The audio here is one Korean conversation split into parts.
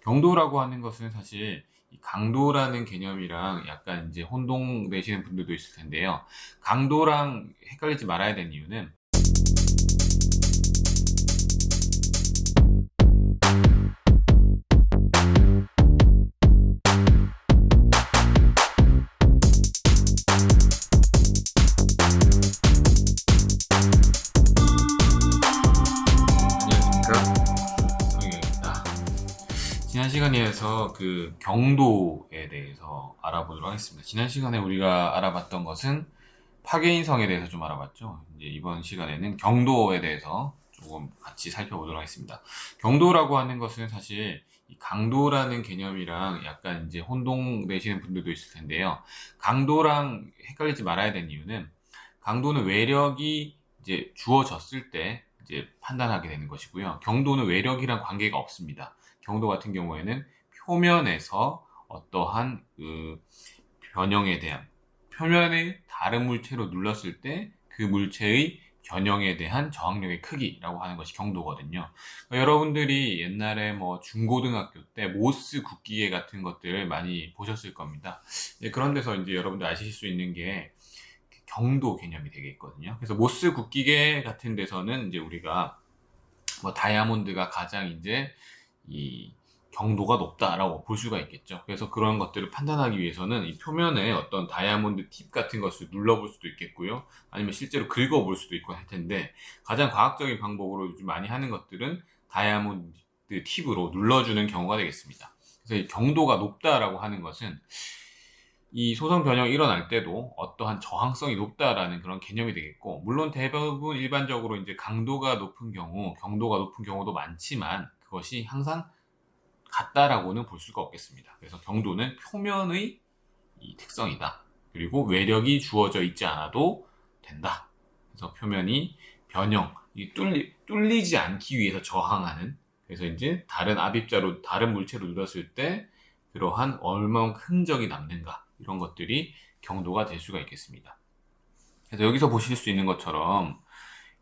경도라고 하는 것은 사실 이 강도라는 개념이랑 약간 이제 혼동되시는 분들도 있을 텐데요. 강도랑 헷갈리지 말아야 되는 이유는 안녕하십니까, 성희입니다. 지난 시간에서 그 경도에 대해서 알아보도록 하겠습니다. 지난 시간에 우리가 알아봤던 것은 파괴인성에 대해서 좀 알아봤죠. 이제 이번 시간에는 경도에 대해서 조금 같이 살펴보도록 하겠습니다. 경도라고 하는 것은 사실 이 강도라는 개념이랑 약간 이제 혼동되시는 분들도 있을 텐데요. 강도랑 헷갈리지 말아야 되는 이유는 강도는 외력이 이제 주어졌을 때 이제 판단하게 되는 것이고요. 경도는 외력이랑 관계가 없습니다. 경도 같은 경우에는 표면에서 어떠한 그 변형에 대한 표면의 다른 물체로 눌렀을 때 그 물체의 변형에 대한 저항력의 크기라고 하는 것이 경도거든요. 그러니까 여러분들이 옛날에 뭐 중고등학교 때 모스 굽기계 같은 것들을 많이 보셨을 겁니다. 그런 데서 이제 여러분들 아실 수 있는 게 경도 개념이 되게 있거든요. 그래서 모스 굽기계 같은 데서는 이제 우리가 뭐 다이아몬드가 가장 이제 이 경도가 높다라고 볼 수가 있겠죠. 그래서 그런 것들을 판단하기 위해서는 이 표면에 어떤 다이아몬드 팁 같은 것을 눌러볼 수도 있겠고요. 아니면 실제로 긁어볼 수도 있고 할 텐데 가장 과학적인 방법으로 요즘 많이 하는 것들은 다이아몬드 팁으로 눌러주는 경우가 되겠습니다. 그래서 이 경도가 높다라고 하는 것은 이 소성 변형이 일어날 때도 어떠한 저항성이 높다라는 그런 개념이 되겠고, 물론 대부분 일반적으로 이제 강도가 높은 경우, 경도가 높은 경우도 많지만 그것이 항상 같다라고는 볼 수가 없겠습니다. 그래서 경도는 표면의 이 특성이다. 그리고 외력이 주어져 있지 않아도 된다. 그래서 표면이 변형, 뚫리지 않기 위해서 저항하는, 그래서 이제 다른 압입자로, 다른 물체로 눌렀을 때 그러한 얼마만큼 흔적이 남는가, 이런 것들이 경도가 될 수가 있겠습니다. 그래서 여기서 보실 수 있는 것처럼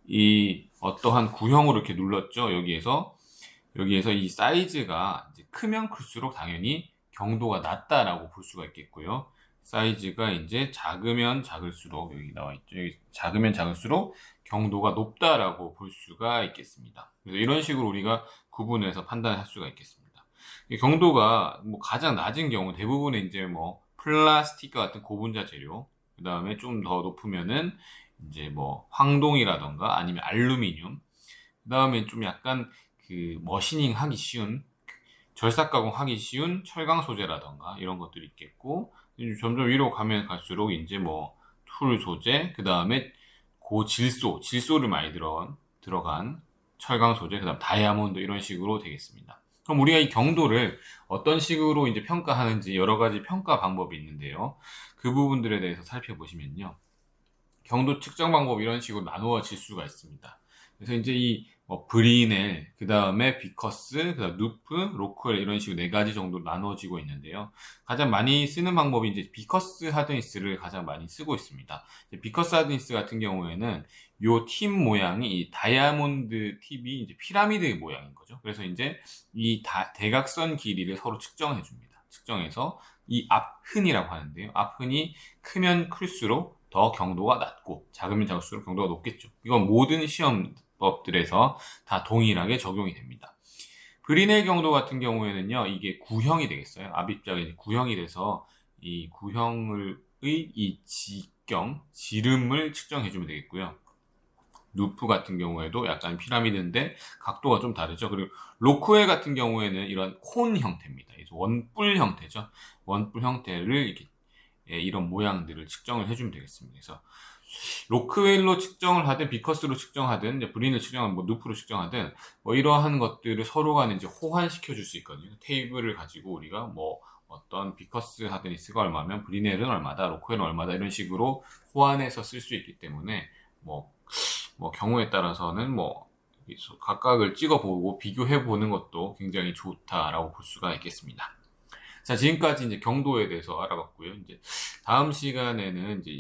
이 어떠한 구형으로 이렇게 눌렀죠. 여기에서 이 사이즈가 이제 크면 클수록 당연히 경도가 낮다라고 볼 수가 있겠고요. 사이즈가 이제 작으면 작을수록, 여기 나와 있죠. 여기 작으면 작을수록 경도가 높다라고 볼 수가 있겠습니다. 그래서 이런 식으로 우리가 구분해서 판단할 수가 있겠습니다. 이 경도가 뭐 가장 낮은 경우 대부분의 이제 뭐 플라스틱과 같은 고분자 재료, 그 다음에 좀 더 높으면은 이제 뭐 황동이라던가 아니면 알루미늄, 그 다음에 좀 약간 그 머시닝 하기 쉬운, 절삭 가공하기 쉬운 철강 소재라던가 이런 것들이 있겠고, 점점 위로 가면 갈수록 이제 뭐 툴 소재, 그 다음에 질소를 많이 들어간 철강 소재, 그 다음 다이아몬드, 이런 식으로 되겠습니다. 그럼 우리가 이 경도를 어떤 식으로 이제 평가하는지 여러 가지 평가 방법이 있는데요. 그 부분들에 대해서 살펴보시면요. 경도 측정 방법 이런 식으로 나누어질 수가 있습니다. 그래서 이제 이뭐 브리넬, 그 다음에 비커스, 그 다음 누프, 로크웰, 이런 식으로 네 가지 정도로 나누어지고 있는데요. 가장 많이 쓰는 방법이 이제 비커스 하드니스를 가장 많이 쓰고 있습니다. 비커스 하드니스 같은 경우에는 요 팁 모양이 이 다이아몬드 팁이 이제 피라미드 모양인 거죠. 그래서 이제 이 대각선 길이를 서로 측정해 줍니다. 측정해서 이 앞흔이라고 하는데요. 앞흔이 크면 클수록 더 경도가 낮고, 작으면 작을수록 경도가 높겠죠. 이건 모든 시험법들에서 다 동일하게 적용이 됩니다. 브리넬 경도 같은 경우에는요, 이게 구형이 되겠어요. 압입자가 이제 구형이 돼서 이 구형의 이 지름을 측정해주면 되겠고요. 누프 같은 경우에도 약간 피라미드인데 각도가 좀 다르죠. 그리고 로크웰 같은 경우에는 이런 콘 형태입니다. 원뿔 형태죠. 원뿔 형태를 이렇게, 이런 모양들을 측정을 해주면 되겠습니다. 그래서 로크웰로 측정을 하든 비커스로 측정하든 이제 브린을 측정하든 뭐 누프로 측정하든 뭐 이러한 것들을 서로 간에 이제 호환시켜 줄 수 있거든요. 테이블을 가지고 우리가 뭐 어떤 비커스 하드니스가 얼마면 브리넬은 얼마다, 로크웰은 얼마다, 이런 식으로 호환해서 쓸 수 있기 때문에 뭐 경우에 따라서는 뭐 각각을 찍어보고 비교해보는 것도 굉장히 좋다라고 볼 수가 있겠습니다. 자, 지금까지 이제 경도에 대해서 알아봤고요. 이제 다음 시간에는 이제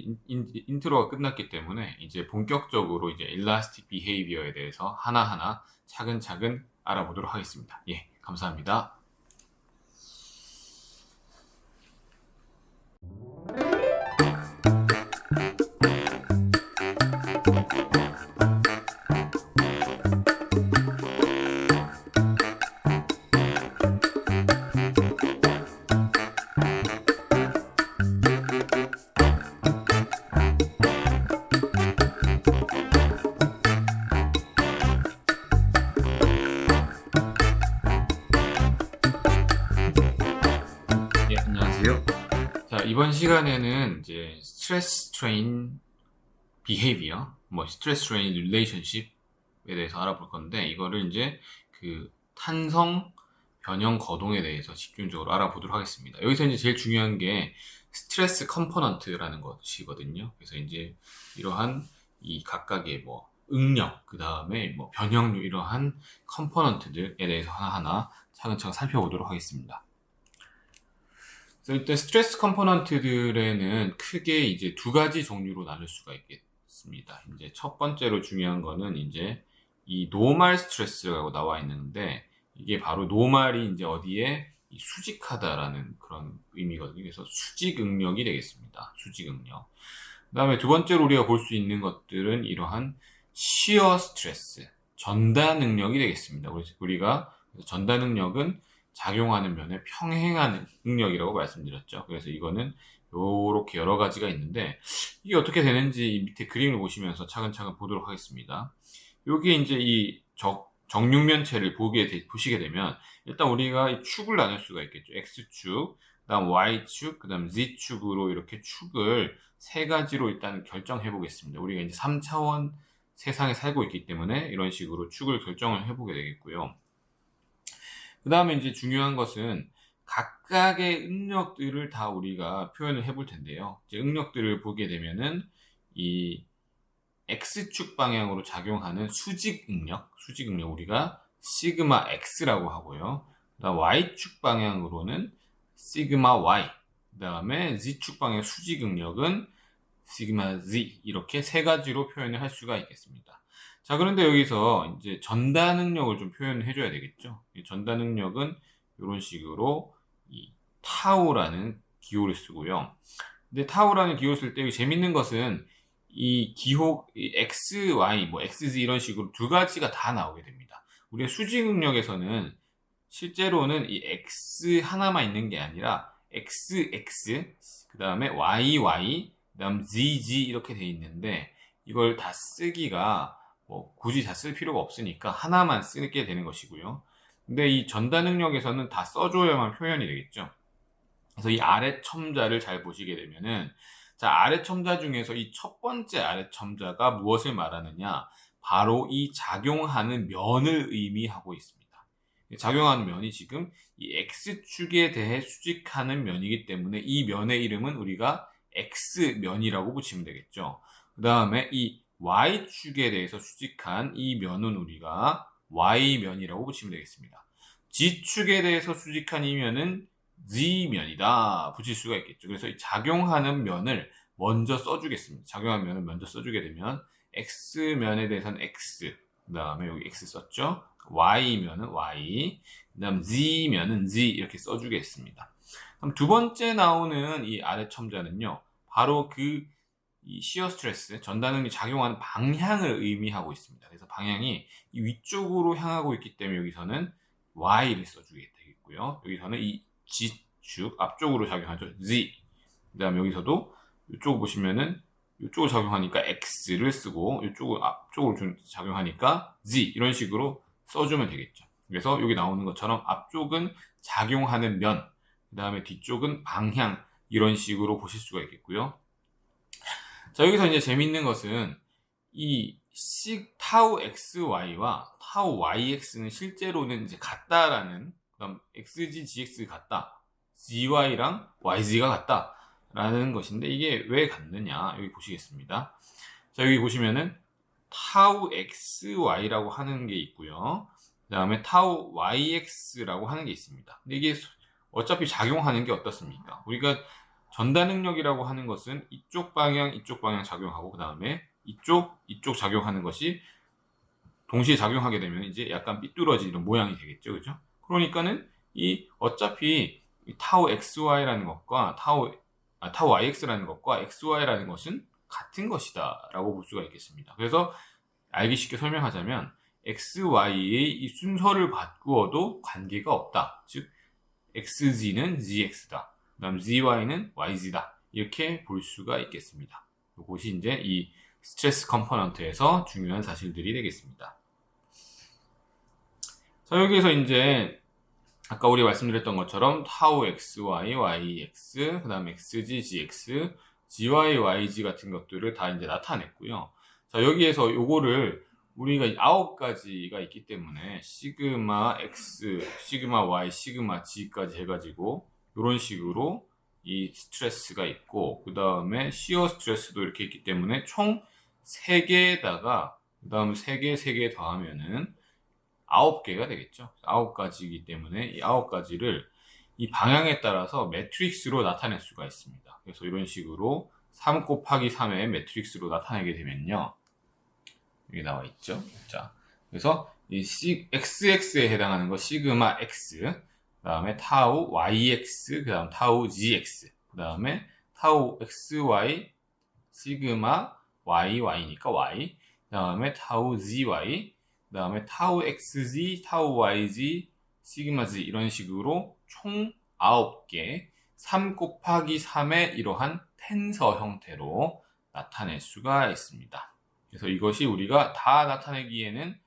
인트로가 끝났기 때문에 이제 본격적으로 이제 일라스틱 비헤이비어에 대해서 하나하나 차근차근 알아보도록 하겠습니다. 예, 감사합니다. 이번 시간에는 이제 스트레스 트레인 비헤이비어, 스트레스 트레인 릴레이션십에 대해서 알아볼 건데, 이거를 이제 그 탄성 변형 거동에 대해서 집중적으로 알아보도록 하겠습니다. 여기서 이제 제일 중요한 게 스트레스 컴포넌트라는 것이거든요. 그래서 이제 이러한 이 각각의 응력, 그 다음에 변형률, 이러한 컴포넌트들에 대해서 하나하나 차근차근 살펴보도록 하겠습니다. 그래서 일단 스트레스 컴포넌트들에는 크게 이제 두 가지 종류로 나눌 수가 있겠습니다. 이제 첫 번째로 중요한 거는 이제 이 노멀 스트레스라고 나와 있는데, 이게 바로 노멀이 이제 어디에 수직하다라는 그런 의미거든요. 그래서 수직 응력이 되겠습니다. 수직 응력. 그 다음에 두 번째로 우리가 볼 수 있는 것들은 이러한 시어 스트레스, 전다 능력이 되겠습니다. 그래서 우리가 전다 능력은 작용하는 면에 평행하는 능력이라고 말씀드렸죠. 그래서 이거는 요렇게 여러 가지가 있는데, 이게 어떻게 되는지 이 밑에 그림을 보시면서 차근차근 보도록 하겠습니다. 여기에 이제 이 정육면체를 보시게 되면, 일단 우리가 이 축을 나눌 수가 있겠죠. X축, 그 다음 Y축, 그 다음 Z축으로 이렇게 축을 세 가지로 일단 결정해 보겠습니다. 우리가 이제 3차원 세상에 살고 있기 때문에 이런 식으로 축을 결정을 해 보게 되겠고요. 그 다음에 이제 중요한 것은 각각의 응력들을 다 우리가 표현을 해 볼 텐데요. 이제 응력들을 보게 되면은 이 X축 방향으로 작용하는 수직 응력 우리가 시그마 X라고 하고요. 그다음 Y축 방향으로는 시그마 Y, 그다음에 Z축 방향 수직 응력은 시그마 Z, 이렇게 세 가지로 표현을 할 수가 있겠습니다. 자, 그런데 여기서 이제 전다 능력을 좀 표현을 해줘야 되겠죠. 이 전다 능력은 이런 식으로 이 타우라는 기호를 쓰고요. 근데 타우라는 기호를 쓸 때 재밌는 것은 이 기호, 이 X, Y, XZ 이런 식으로 두 가지가 다 나오게 됩니다. 우리가 수직 응력에서는 실제로는 이 X 하나만 있는 게 아니라 XX, 그 다음에 YY, 그 다음 ZZ 이렇게 돼 있는데, 이걸 다 쓰기가 굳이 다 쓸 필요가 없으니까 하나만 쓰게 되는 것이고요. 근데 이 전다 능력에서는 다 써줘야만 표현이 되겠죠. 그래서 이 아래 첨자를 잘 보시게 되면은, 자, 아래 첨자 중에서 이 첫 번째 아래 첨자가 무엇을 말하느냐? 바로 이 작용하는 면을 의미하고 있습니다. 작용하는 면이 지금 이 X축에 대해 수직하는 면이기 때문에 이 면의 이름은 우리가 X면이라고 붙이면 되겠죠. 그 다음에 이 Y축에 대해서 수직한 이 면은 우리가 Y면이라고 붙이면 되겠습니다. G축에 대해서 수직한 이 면은 Z면이다 붙일 수가 있겠죠. 그래서 이 작용하는 면을 먼저 써주겠습니다. 작용하는 면을 먼저 써주게 되면 X면에 대해서는 X, 그 다음에 여기 X 썼죠. Y면은 Y, 그 다음 Z면은 Z 이렇게 써주겠습니다. 그럼 두 번째 나오는 이 아래 첨자는요, 바로 이 시어 스트레스, 전다능이 작용하는 방향을 의미하고 있습니다. 그래서 방향이 이 위쪽으로 향하고 있기 때문에 여기서는 Y를 써주게 되겠고요. 여기서는 이 G축, 앞쪽으로 작용하죠. Z. 그 다음에 여기서도 이쪽 보시면은 이쪽으로 작용하니까 X를 쓰고, 이쪽을 앞쪽으로 작용하니까 Z. 이런 식으로 써주면 되겠죠. 그래서 여기 나오는 것처럼 앞쪽은 작용하는 면, 그 다음에 뒤쪽은 방향, 이런 식으로 보실 수가 있겠고요. 자, 여기서 이제 재밌는 것은 이 타우 XY와 타우 YX는 실제로는 이제 같다라는, 그다음 XG, GX 같다, GY랑 YZ가 같다라는 것인데, 이게 왜 같느냐? 여기 보시겠습니다. 자, 여기 보시면은 타우 XY라고 하는 게 있고요. 그 다음에 타우 YX라고 하는 게 있습니다. 근데 이게 어차피 작용하는 게 어떻습니까? 우리가 전다 능력이라고 하는 것은 이쪽 방향 작용하고, 그 다음에 이쪽 작용하는 것이 동시에 작용하게 되면 이제 약간 삐뚤어지는 모양이 되겠죠. 그죠? 그러니까는 어차피 타우 XY라는 것과 타우 YX라는 것과 XY라는 것은 같은 것이다 라고 볼 수가 있겠습니다. 그래서 알기 쉽게 설명하자면 XY의 이 순서를 바꾸어도 관계가 없다. 즉 XZ는 ZX다, 그 다음 ZY는 YZ다, 이렇게 볼 수가 있겠습니다. 이것이 이제 이 스트레스 컴포넌트에서 중요한 사실들이 되겠습니다. 자, 여기에서 이제 아까 우리 말씀드렸던 것처럼 타우 xy, yx, 그 다음에 xg, gx, gy, yg 같은 것들을 다 이제 나타냈고요. 자, 여기에서 요거를 우리가 9가지가 있기 때문에 시그마 x, 시그마 y, 시그마 g까지 해가지고 이런 식으로 이 스트레스가 있고, 그 다음에 시어 스트레스도 이렇게 있기 때문에 총 3개에다가 그 다음 3개, 3개 더하면은 9개가 되겠죠. 9가지이기 때문에 이 9가지를 이 방향에 따라서 매트릭스로 나타낼 수가 있습니다. 그래서 이런 식으로 3 곱하기 3의 매트릭스로 나타내게 되면요. 여기 나와 있죠. 자, 그래서 이 XX에 해당하는 거 시그마 X, 그 다음에 타우 YX, 그 다음 타우 GX, 그 다음에 타우 XY, 시그마 YY니까 Y, 그 다음에 타우 GY, 그 다음에 타우 XG, 타우 YG, 시그마 Z 이런 식으로 총 9개 3 곱하기 3의 이러한 텐서 형태로 나타낼 수가 있습니다. 그래서 이것이 우리가 다 나타내기에는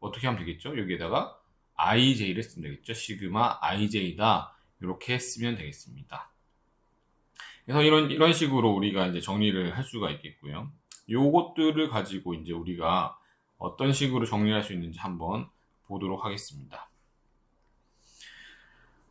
어떻게 하면 되겠죠? 여기에다가 IJ를 쓰면 되겠죠? 시그마 IJ다. 이렇게 쓰면 되겠습니다. 그래서 이런 식으로 우리가 이제 정리를 할 수가 있겠고요. 요것들을 가지고 이제 우리가 어떤 식으로 정리할 수 있는지 한번 보도록 하겠습니다.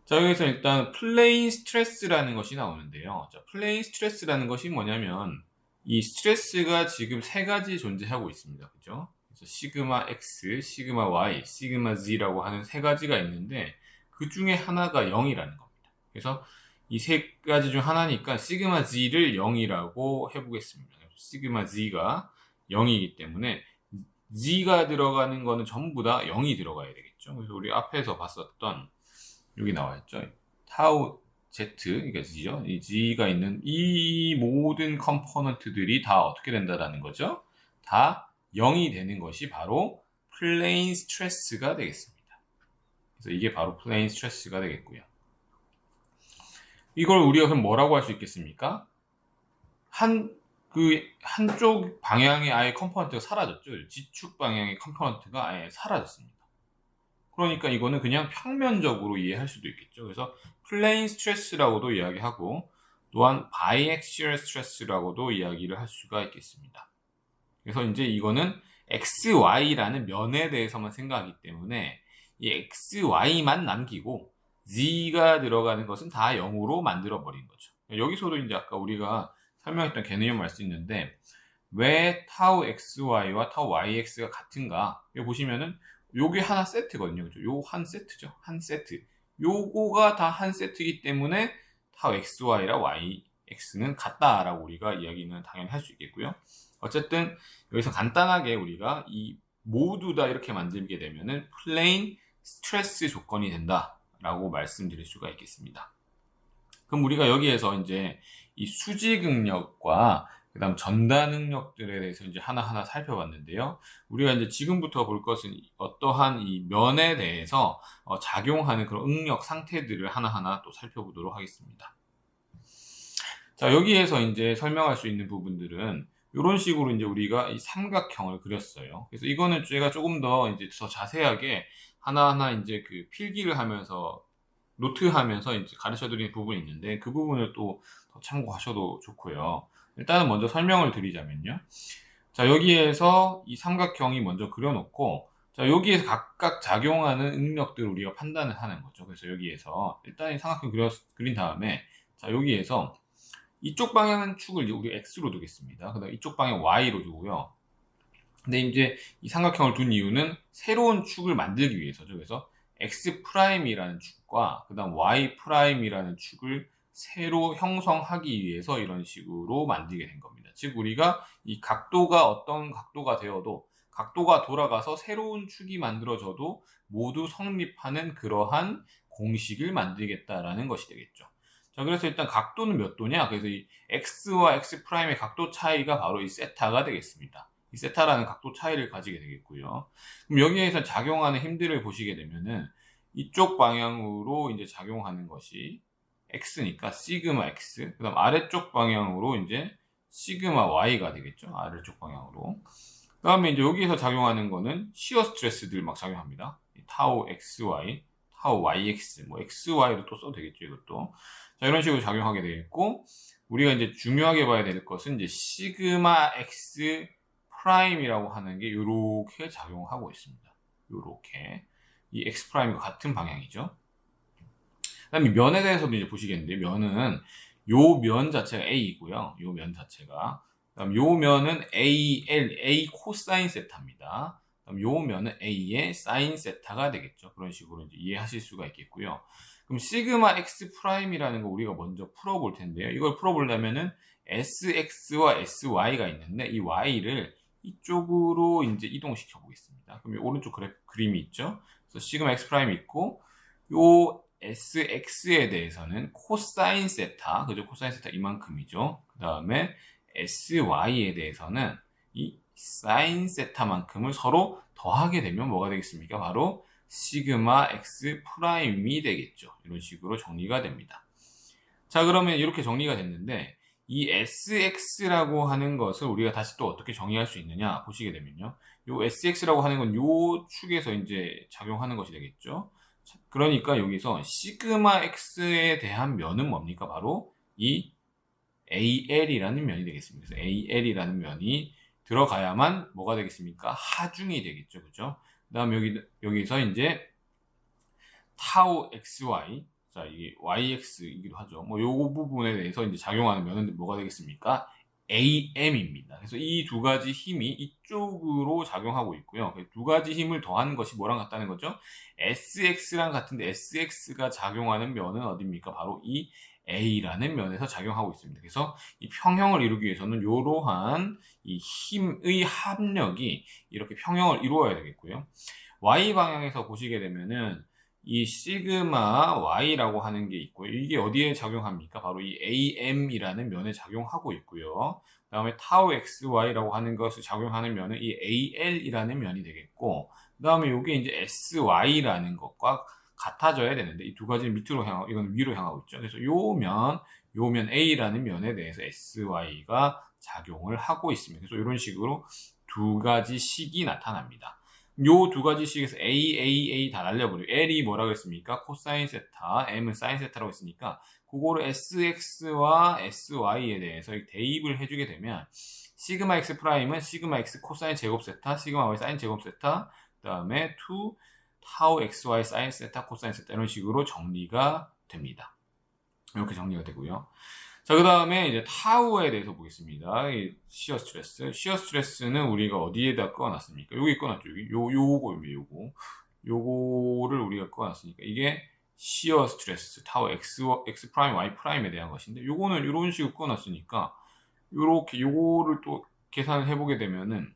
자, 여기서 일단 플레인 스트레스라는 것이 나오는데요. 자, 플레인 스트레스라는 것이 뭐냐면 이 스트레스가 지금 3가지 존재하고 있습니다. 그죠? 그래서 시그마 X, 시그마 Y, 시그마 Z라고 하는 3가지가 있는데 그 중에 하나가 0이라는 겁니다. 그래서 이 3가지 중 하나니까 시그마 Z를 0이라고 해보겠습니다. 시그마 Z가 0이기 때문에 Z가 들어가는 거는 전부 다 0이 들어가야 되겠죠. 그래서 우리 앞에서 봤었던 여기 나와 있죠. 타우 Z, 그러니까 G죠. 이 G가 있는 이 모든 컴포넌트들이 다 어떻게 된다라는 거죠? 다 0이 되는 것이 바로 플레인 스트레스가 되겠습니다. 그래서 이게 바로 플레인 스트레스가 되겠고요. 이걸 우리가 그럼 뭐라고 할 수 있겠습니까? 한쪽 방향의 아예 컴포넌트가 사라졌죠. G축 방향의 컴포넌트가 아예 사라졌습니다. 그러니까 이거는 그냥 평면적으로 이해할 수도 있겠죠. 그래서 플레인 스트레스라고도 이야기하고 또한 바이액시얼 스트레스라고도 이야기를 할 수가 있겠습니다. 그래서 이제 이거는 XY라는 면에 대해서만 생각하기 때문에 이 XY만 남기고 Z가 들어가는 것은 다 0으로 만들어 버린 거죠. 여기서도 이제 아까 우리가 설명했던 개념을 알 수 있는데 왜 타우 XY와 타우 YX가 같은가? 여기 보시면은 요게 하나 세트거든요. 그죠? 요 한 세트죠. 한 세트. 요거가 다 한 세트이기 때문에 타우 XY랑 YX는 같다라고 우리가 이야기는 당연히 할 수 있겠고요. 어쨌든 여기서 간단하게 우리가 이 모두 다 이렇게 만들게 되면은 플레인 스트레스 조건이 된다라고 말씀드릴 수가 있겠습니다. 그럼 우리가 여기에서 이제 이 수직 응력과 그 다음 전달 능력들에 대해서 이제 하나하나 살펴봤는데요. 우리가 이제 지금부터 볼 것은 어떠한 이 면에 대해서 작용하는 그런 응력 상태들을 하나하나 또 살펴보도록 하겠습니다. 자, 여기에서 이제 설명할 수 있는 부분들은 이런 식으로 이제 우리가 이 삼각형을 그렸어요. 그래서 이거는 제가 조금 더 이제 더 자세하게 하나하나 이제 그 필기를 하면서 노트하면서 이제 가르쳐 드리는 부분이 있는데 그 부분을 또 더 참고하셔도 좋고요. 일단은 먼저 설명을 드리자면요. 자, 여기에서 이 삼각형이 먼저 그려놓고, 자, 여기에서 각각 작용하는 응력들을 우리가 판단을 하는 거죠. 그래서 여기에서 일단 이 삼각형 그린 다음에, 자, 여기에서 이쪽 방향은 축을 이제 우리 X로 두겠습니다. 그 다음 이쪽 방향 Y로 두고요. 근데 이제 이 삼각형을 둔 이유는 새로운 축을 만들기 위해서죠. 그래서 X'이라는 축과 그 다음 Y'이라는 축을 새로 형성하기 위해서 이런 식으로 만들게 된 겁니다. 즉 우리가 이 각도가 어떤 각도가 되어도 각도가 돌아가서 새로운 축이 만들어져도 모두 성립하는 그러한 공식을 만들겠다라는 것이 되겠죠. 자, 그래서 일단 각도는 몇 도냐? 그래서 이 X와 X'의 각도 차이가 바로 이 세타가 되겠습니다. 이 세타라는 각도 차이를 가지게 되겠고요. 그럼 여기에서 작용하는 힘들을 보시게 되면은 이쪽 방향으로 이제 작용하는 것이 X니까 시그마 X, 그 다음 아래쪽 방향으로 이제 시그마 Y가 되겠죠. 아래쪽 방향으로. 그 다음에 이제 여기에서 작용하는 거는 시어 스트레스들 막 작용합니다. 타우 XY, 타우 yx, 뭐 xy로 또 써도 되겠죠, 이것도. 자, 이런 식으로 작용하게 되겠고, 우리가 이제 중요하게 봐야 될 것은 이제 시그마 x 프라임이라고 하는 게 요렇게 작용하고 있습니다. 요렇게. 이 x 프라임과 같은 방향이죠. 그다음에 면에 대해서도 이제 보시겠는데, 면은 요 면 자체가 a이고요. 요 면 자체가. 그다음 요 면은 a 코사인 세타입니다. 그럼 요 면은 a의 사인 세타가 되겠죠. 그런 식으로 이제 이해하실 수가 있겠고요. 그럼 시그마 x 프라임이라는 거 우리가 먼저 풀어볼 텐데요. 이걸 풀어보려면은 sx와 sy가 있는데 이 y를 이쪽으로 이제 이동시켜 보겠습니다. 그럼 오른쪽 그림이 있죠. 그래서 시그마 x 프라임이 있고 요 sx에 대해서는 코사인 세타, 그죠? 코사인 세타 이만큼이죠. 그 다음에 sy에 대해서는 이 사인 세타만큼을 서로 더하게 되면 뭐가 되겠습니까? 바로 시그마 x 프라임이 되겠죠. 이런 식으로 정리가 됩니다. 자, 그러면 이렇게 정리가 됐는데 이 sx라고 하는 것을 우리가 다시 또 어떻게 정의할 수 있느냐 보시게 되면요. 요 sx라고 하는 건 요 축에서 이제 작용하는 것이 되겠죠. 그러니까 여기서 시그마 x에 대한 면은 뭡니까? 바로 이 AL이라는 면이 되겠습니다. 그래서 AL이라는 면이 들어가야만 뭐가 되겠습니까? 하중이 되겠죠. 그죠? 그 다음 여기서 이제 타우 XY, 자, 이게 YX이기도 하죠. 뭐, 요 부분에 대해서 이제 작용하는 면은 뭐가 되겠습니까? AM입니다. 그래서 이 두 가지 힘이 이쪽으로 작용하고 있고요. 두 가지 힘을 더하는 것이 뭐랑 같다는 거죠? SX랑 같은데 SX가 작용하는 면은 어디입니까? 바로 이 A라는 면에서 작용하고 있습니다. 그래서 이 평형을 이루기 위해서는 이러한 이 힘의 합력이 이렇게 평형을 이루어야 되겠고요. Y 방향에서 보시게 되면은 이 시그마 y라고 하는 게 있고요. 이게 어디에 작용합니까? 바로 이 am이라는 면에 작용하고 있고요. 그 다음에 타우 xy라고 하는 것을 작용하는 면은 이 al이라는 면이 되겠고, 그 다음에 이게 이제 sy라는 것과 같아져야 되는데 이 두 가지는 밑으로 향하고 이건 위로 향하고 있죠. 그래서 요 면 a라는 면에 대해서 sy가 작용을 하고 있습니다. 그래서 이런 식으로 두 가지 식이 나타납니다. 요 두 가지 식에서 A 다 날려버려요. L이 뭐라 그랬습니까? 코사인 세타, M은 사인 세타라고 했으니까 그거를 SX와 SY에 대해서 대입을 해주게 되면 시그마 X 프라임은 시그마 X 코사인 제곱 세타, 시그마 Y 사인 제곱 세타, 그 다음에 2 타우 XY 사인 세타, 코사인 세타 이런 식으로 정리가 됩니다. 이렇게 정리가 되고요. 자, 그 다음에 이제 타우에 대해서 보겠습니다. 이 시어 스트레스. 시어 스트레스는 우리가 어디에다 꺼놨습니까? 여기 꺼놨죠. 여기. 요거를 우리가 꺼놨으니까. 이게 시어 스트레스, 타우 X 프라임, Y 프라임에 대한 것인데, 요거는 이런 식으로 꺼놨으니까, 요거를 또 계산을 해보게 되면은,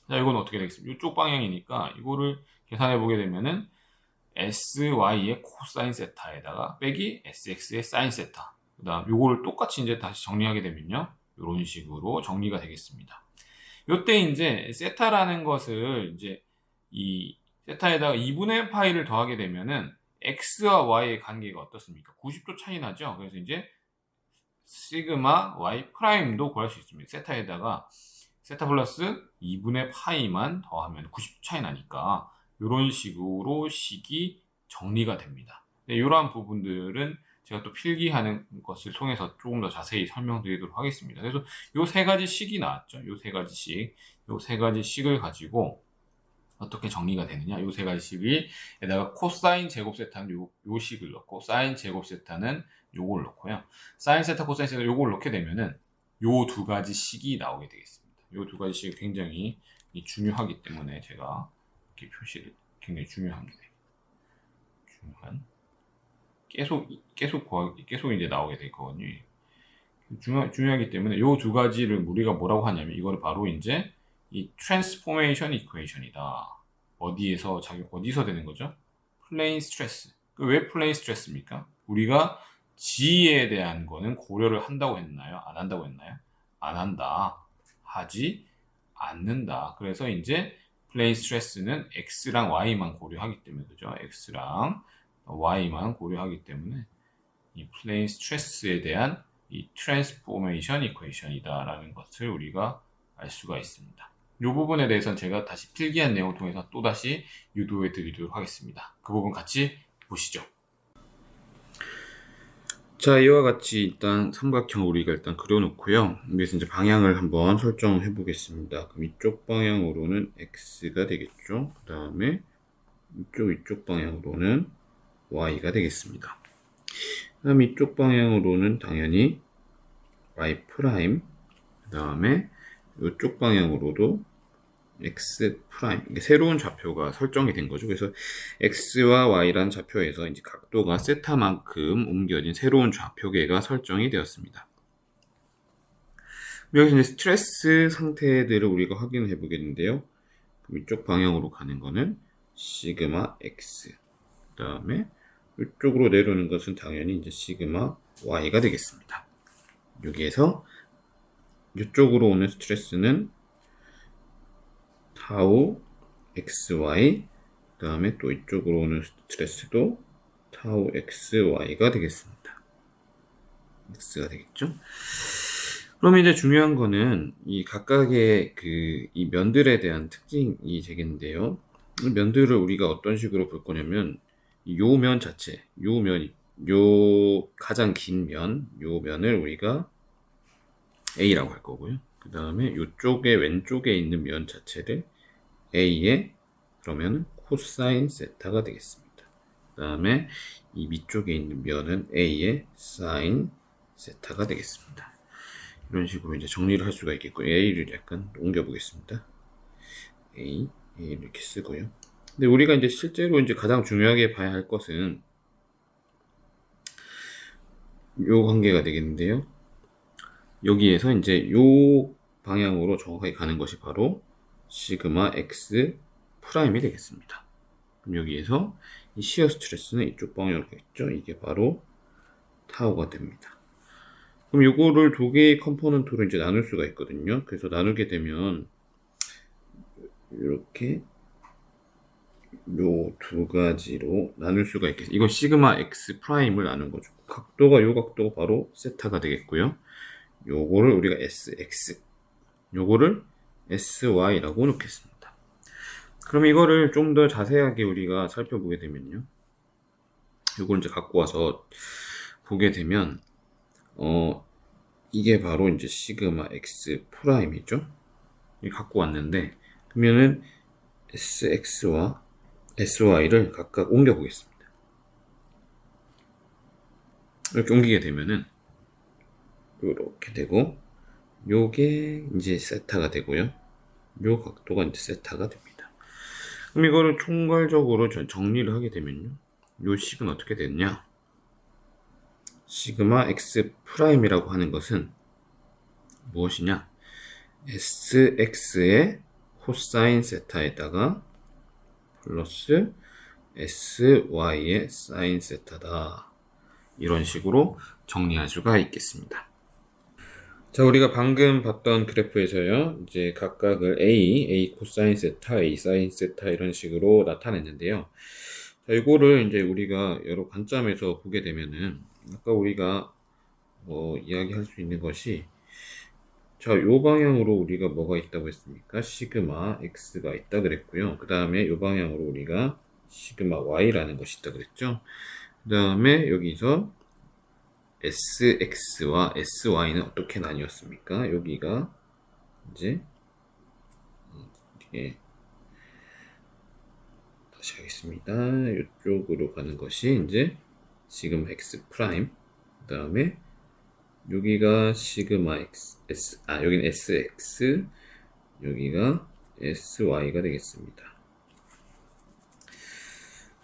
자, 이건 어떻게 되겠습니까? 이쪽 방향이니까, 이거를 계산해보게 되면은, SY의 코사인 세타에다가, 빼기 SX의 사인 세타. 그 다음 요거를 똑같이 이제 다시 정리하게 되면요. 이런 식으로 정리가 되겠습니다. 요때 이제 세타라는 것을 이제 이 세타에다가 2분의 파이를 더하게 되면은 x와 y의 관계가 어떻습니까? 90도 차이 나죠? 그래서 이제 시그마 y 프라임도 구할 수 있습니다. 세타에다가 세타 플러스 2분의 파이만 더하면 90도 차이 나니까 이런 식으로 식이 정리가 됩니다. 이러한 부분들은 제가 또 필기하는 것을 통해서 조금 더 자세히 설명드리도록 하겠습니다. 그래서 요 세 가지 식이 나왔죠. 요 세 가지 식. 요 세 가지 식을 가지고 어떻게 정리가 되느냐. 요 세 가지 식이 에다가 코사인 제곱 세타는 요 식을 넣고 사인 제곱 세타는 요걸 넣고요. 사인 세타, 코사인 세타 요걸 넣게 되면은 요 두 가지 식이 나오게 되겠습니다. 요 두 가지 식이 굉장히 중요하기 때문에 제가 이렇게 표시를 굉장히 중요한 계속 이제 나오게 될 거거든요. 중요하기 때문에 요 두 가지를 우리가 뭐라고 하냐면 이거를 바로 이제 이 트랜스포메이션 이퀘이션이다. 어디서 되는 거죠? 플레인 스트레스. 왜 플레인 스트레스입니까? 우리가 G에 대한 거는 고려를 한다고 했나요? 안 한다고 했나요? 안 한다. 하지 않는다. 그래서 이제 플레인 스트레스는 X랑 Y만 고려하기 때문에 그죠? X랑 Y만 고려하기 때문에 이 플레인 스트레스에 대한 이 트랜스포메이션 이퀘이션이다라는 것을 우리가 알 수가 있습니다. 이 부분에 대해서는 제가 다시 필기한 내용을 통해서 또다시 유도해 드리도록 하겠습니다. 그 부분 같이 보시죠. 자, 이와 같이 일단 삼각형을 우리가 일단 그려놓고요. 여기서 이제 방향을 한번 설정해 보겠습니다. 그럼 이쪽 방향으로는 x가 되겠죠. 그 다음에 이쪽 방향으로는 y가 되겠습니다. 그 다음 이쪽 방향으로는 당연히 y 프라임, 그 다음에 이쪽 방향으로도 x 프라임, 이게 새로운 좌표가 설정이 된 거죠. 그래서 x와 y라는 좌표에서 이제 각도가 세타만큼 옮겨진 새로운 좌표계가 설정이 되었습니다. 여기서 이제 스트레스 상태들을 우리가 확인해 보겠는데요. 그럼 이쪽 방향으로 가는 거는 시그마 x, 그 다음에 이쪽으로 내려오는 것은 당연히 이제 시그마 y가 되겠습니다. 여기에서 이쪽으로 오는 스트레스는 타우 xy, 그 다음에 또 이쪽으로 오는 스트레스도 타우 xy가 되겠습니다. x가 되겠죠? 그러면 이제 중요한 거는 이 각각의 이 면들에 대한 특징이 되겠는데요. 이 면들을 우리가 어떤 식으로 볼 거냐면 요 면 자체, 요 가장 긴 면, 요 면을 우리가 A라고 할 거고요. 그 다음에 요쪽에 왼쪽에 있는 면 자체를 A의 그러면 코사인 세타가 되겠습니다. 그 다음에 이 밑쪽에 있는 면은 A의 사인 세타가 되겠습니다. 이런 식으로 이제 정리를 할 수가 있겠고, A를 약간 옮겨 보겠습니다. A 이렇게 쓰고요. 근데 우리가 이제 실제로 이제 가장 중요하게 봐야 할 것은 요 관계가 되겠는데요. 여기에서 이제 요 방향으로 정확하게 가는 것이 바로 시그마 x 프라임이 되겠습니다. 그럼 여기에서 이 시어 스트레스는 이쪽 방향으로 가겠죠. 이게 바로 타우가 됩니다. 그럼 요거를 두 개의 컴포넌트로 이제 나눌 수가 있거든요. 그래서 나누게 되면 이렇게 요 두 가지로 나눌 수가 있겠습니다. 이건 시그마 x 프라임을 나눈 거죠. 요 각도가 바로 세타가 되겠고요. 요거를 우리가 sx, 요거를 sy라고 놓겠습니다. 그럼 이거를 좀 더 자세하게 우리가 살펴보게 되면요. 요걸 이제 갖고 와서 보게 되면, 이게 바로 이제 시그마 x 프라임이죠. 이 갖고 왔는데, 그러면은 sx와 sy를 각각 옮겨 보겠습니다. 이렇게 옮기게 되면은, 요렇게 되고, 요게 이제 세타가 되고요. 요 각도가 이제 세타가 됩니다. 그럼 이거를 총괄적으로 정리를 하게 되면요. 요 식은 어떻게 됐냐? 시그마 x 프라임이라고 하는 것은 무엇이냐? sx의 코사인 세타에다가 플러스 sy의 사인 세타다. 이런 식으로 정리할 수가 있겠습니다. 자, 우리가 방금 봤던 그래프에서요, 이제 각각을 A 코사인 세타, A 사인 세타 이런 식으로 나타냈는데요. 자, 이거를 이제 우리가 여러 관점에서 보게 되면은, 아까 우리가 이야기할 수 있는 것이, 자, 요 방향으로 우리가 뭐가 있다고 했습니까? 시그마 X가 있다 그랬고요. 그 다음에 요 방향으로 우리가 시그마 Y라는 것이 있다 그랬죠. 그 다음에 여기서 SX와 SY는 어떻게 나뉘었습니까? 여기가 이제 이렇게 다시 하겠습니다. 이쪽으로 가는 것이 이제 시그마 X 프라임, 그 다음에 여기가 시그마 X, 여기는 SX, 여기가 SY가 되겠습니다.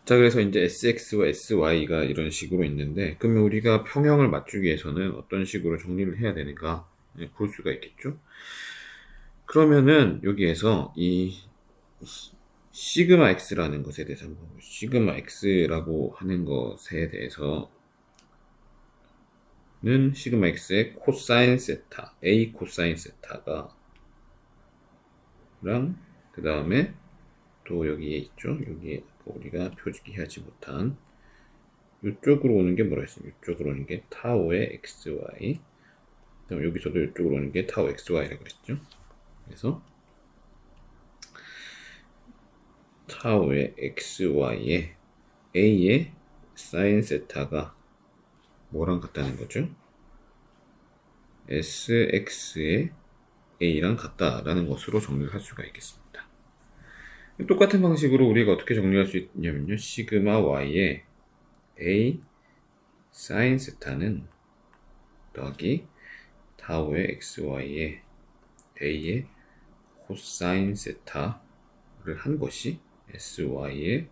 자, 그래서 이제 SX와 SY가 이런 식으로 있는데, 그러면 우리가 평형을 맞추기 위해서는 어떤 식으로 정리를 해야 되는가 볼 수가 있겠죠? 그러면은 여기에서 이 시그마 X라는 것에 대해서 한번 시그마 X라고 하는 것에 대해서는 시그마 X의 코사인 세타, A 코사인 세타가 랑 그 다음에 또 여기에 있죠. 여기에 우리가 표기하지 못한 이쪽으로 오는 게 뭐라 했습니까? 이쪽으로 오는 게 타우의 XY, 그다음 여기서도 이쪽으로 오는 게 타우 XY라고 그랬죠. 그래서 타우의 XY에 A의 사인 세타가 뭐랑 같다는 거죠? sx의 a랑 같다라는 것으로 정리를 할 수가 있겠습니다. 똑같은 방식으로 우리가 어떻게 정리할 수 있냐면요. 시그마 y의 a 사인 세타는 더하기 타우의 xy의 a의 코사인 세타를 한 것이 sy의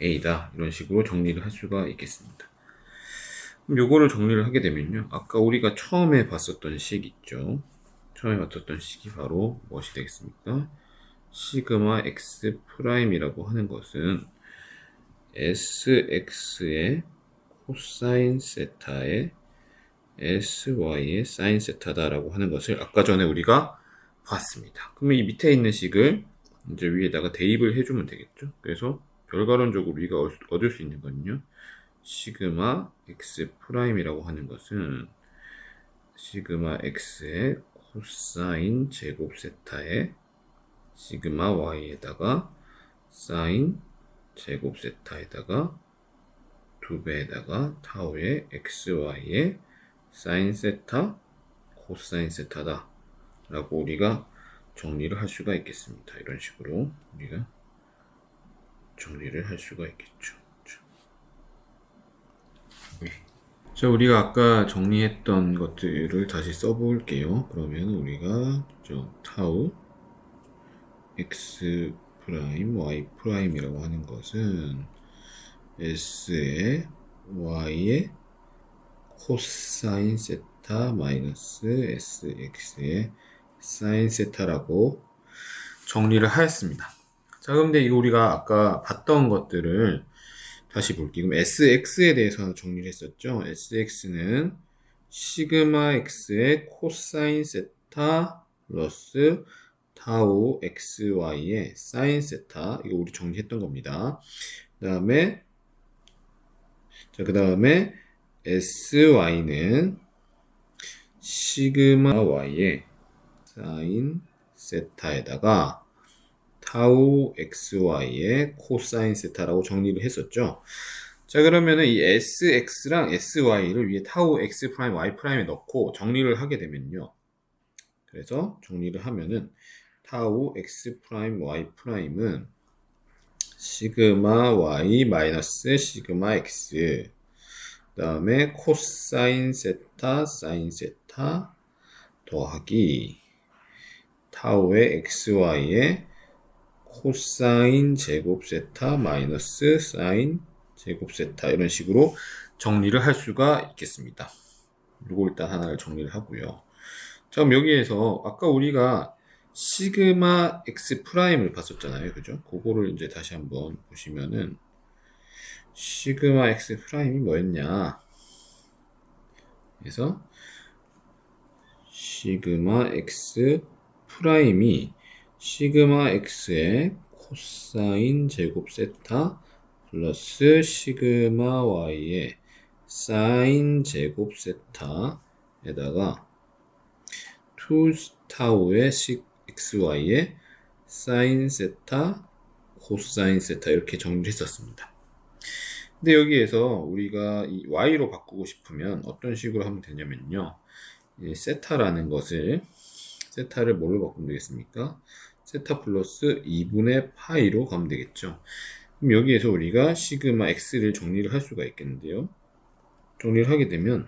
a다. 이런 식으로 정리를 할 수가 있겠습니다. 그럼 요거를 정리를 하게 되면요. 아까 우리가 처음에 봤었던 식 있죠. 처음에 봤었던 식이 바로 무엇이 되겠습니까? 시그마 x 프라임이라고 하는 것은 sx의 코사인 세타의 sy의 사인 세타다라고 하는 것을 아까 전에 우리가 봤습니다. 그러면 이 밑에 있는 식을 이제 위에다가 대입을 해주면 되겠죠. 그래서 결과론적으로 우리가 얻을 수 있는 건요. 시그마 x 프라임이라고 하는 것은 시그마 x의 코사인 제곱 세타의 시그마 y에다가 사인 제곱 세타에다가 2배에다가 타우의 xy의 사인 세타 코사인 세타다 라고 우리가 정리를 할 수가 있겠습니다. 이런 식으로 우리가 정리를 할 수가 있겠죠. 자, 우리가 아까 정리했던 것들을 다시 써볼게요. 그러면 우리가 타우 x 프라임 y 프라임이라고 하는 것은 s의 y의 코사인 세타 마이너스 sx의 사인 세타라고 정리를 하였습니다. 자, 그런데 이거 우리가 아까 봤던 것들을 다시 볼게요. 그럼 sx에 대해서 정리를 했었죠. sx는 시그마 x의 코사인 세타 플러스 타우 xy의 사인 세타, 이거 우리 정리했던 겁니다. 그 다음에 sy는 시그마 y의 사인 세타에다가 타우 xy의 코사인 세타라고 정리를 했었죠. 자, 그러면은 이 sx랑 sy를 위에 타우 x 프라임 y 프라임에 넣고 정리를 하게 되면요. 그래서 정리를 하면은 타우 x 프라임 y 프라임은 시그마 y 마이너스 시그마 x, 그 다음에 코사인 세타 사인 세타 더하기 타우의 xy의 코사인 제곱 세타 마이너스 사인 제곱 세타, 이런 식으로 정리를 할 수가 있겠습니다. 이거 일단 하나를 정리를 하고요. 자, 그럼 여기에서 아까 우리가 시그마 x 프라임을 봤었잖아요. 그죠? 그거를 이제 다시 한번 보시면은 시그마 x 프라임이 뭐였냐? 그래서 시그마 x 프라임이 시그마 x의 코사인 제곱 세타 플러스 시그마 y의 사인 제곱 세타에다가 2 타우의 xy의 사인 세타 코사인 세타, 이렇게 정리를 했었습니다. 근데 여기에서 우리가 이 y로 바꾸고 싶으면 어떤 식으로 하면 되냐면요. 이 세타라는 것을, 세타를 뭘로 바꾸면 되겠습니까? 세타 플러스 2분의 파이로 가면 되겠죠. 그럼 여기에서 우리가 시그마 x를 정리를 할 수가 있겠는데요. 정리를 하게 되면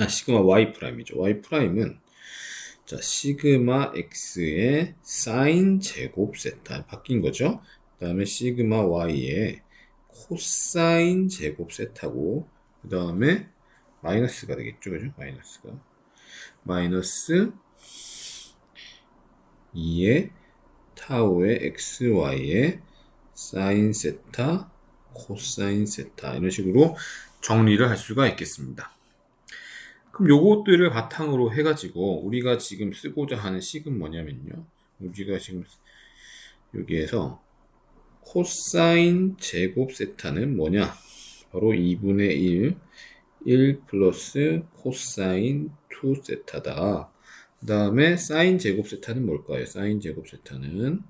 시그마 y 프라임이죠. y 프라임은 자, 시그마 x의 사인 제곱 세타 바뀐 거죠. 그 다음에 시그마 y의 코사인 제곱 세타고, 그 다음에 마이너스가 되겠죠. 그죠? 마이너스 2의 타우의 xy의 사인 세타 코사인 세타, 이런 식으로 정리를 할 수가 있겠습니다. 그럼 요것들을 바탕으로 해가지고 우리가 지금 쓰고자 하는 식은 뭐냐면요. 우리가 지금 여기에서 코사인 제곱 세타는 뭐냐? 바로 2분의 1 플러스 코사인 2 세타다. 그 다음에 사인 제곱 세타는 뭘까요? 사인 제곱 세타는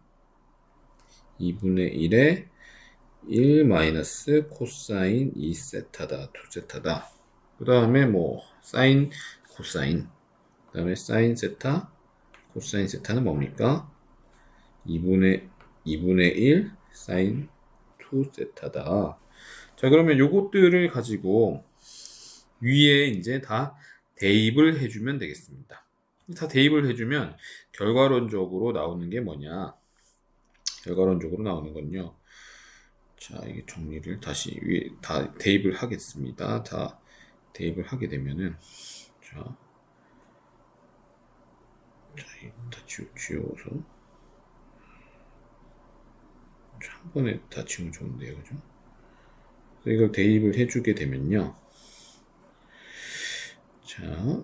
2분의 1의 1 마이너스 코사인 2세타다, 2세타다. 그 다음에 뭐 사인, 코사인. 그 다음에 사인 세타, 코사인 세타는 뭡니까? 2분의 1 사인 2세타다. 자, 그러면 요것들을 가지고 위에 이제 다 대입을 해주면 되겠습니다. 다 대입을 해주면 결과론적으로 나오는 게 뭐냐? 결과론적으로 나오는 건요. 자, 이게 정리를 다시 위에 다 대입을 하겠습니다. 다 대입을 하게 되면은 자, 이거 다 지워서 한 번에 다 지우면 좋은데요, 그죠? 그래서 이걸 대입을 해주게 되면요. 자,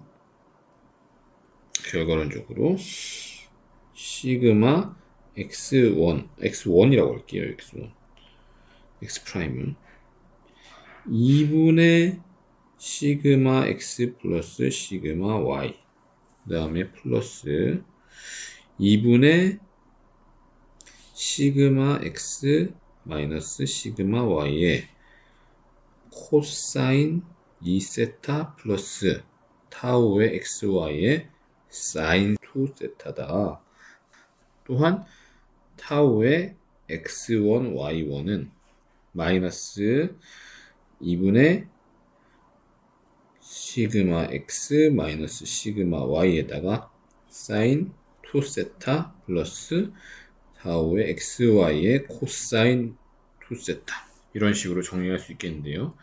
결과론적으로 시그마 x1이라고 할게요. x1 x 프라임은 2분의 시그마 x 플러스 시그마 y 그 다음에 플러스 2분의 시그마 x 마이너스 시그마 y의 코사인 2세타 플러스 타우의 xy의 사인 2세타다. 또한 타우의 x1, y1은 마이너스 2분의 시그마 x 마이너스 시그마 y에다가 사인 2세타 플러스 타우의 xy의 코사인 2세타 이런 식으로 정리할 수 있겠는데요.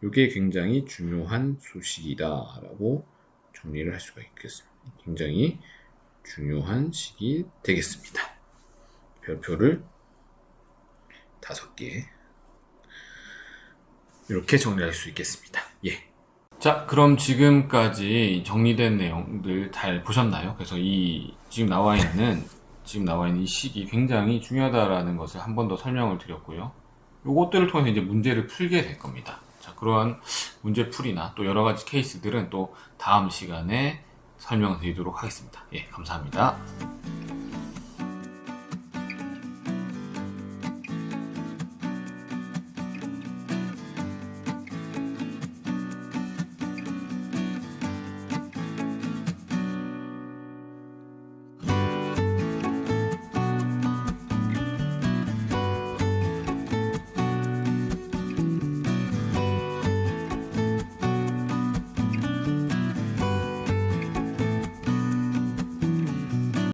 이게 굉장히 중요한 수식이다 라고 정리를 할 수가 있겠습니다. 굉장히 중요한 식이 되겠습니다. 별표를 5개 이렇게 정리할 수 있겠습니다. 예. 자, 그럼 지금까지 정리된 내용들 잘 보셨나요? 그래서 지금 나와 있는 이 식이 굉장히 중요하다라는 것을 한 번 더 설명을 드렸고요. 요것들을 통해서 이제 문제를 풀게 될 겁니다. 자, 그러한 문제풀이나 또 여러 가지 케이스들은 또 다음 시간에 설명드리도록 하겠습니다. 예, 감사합니다.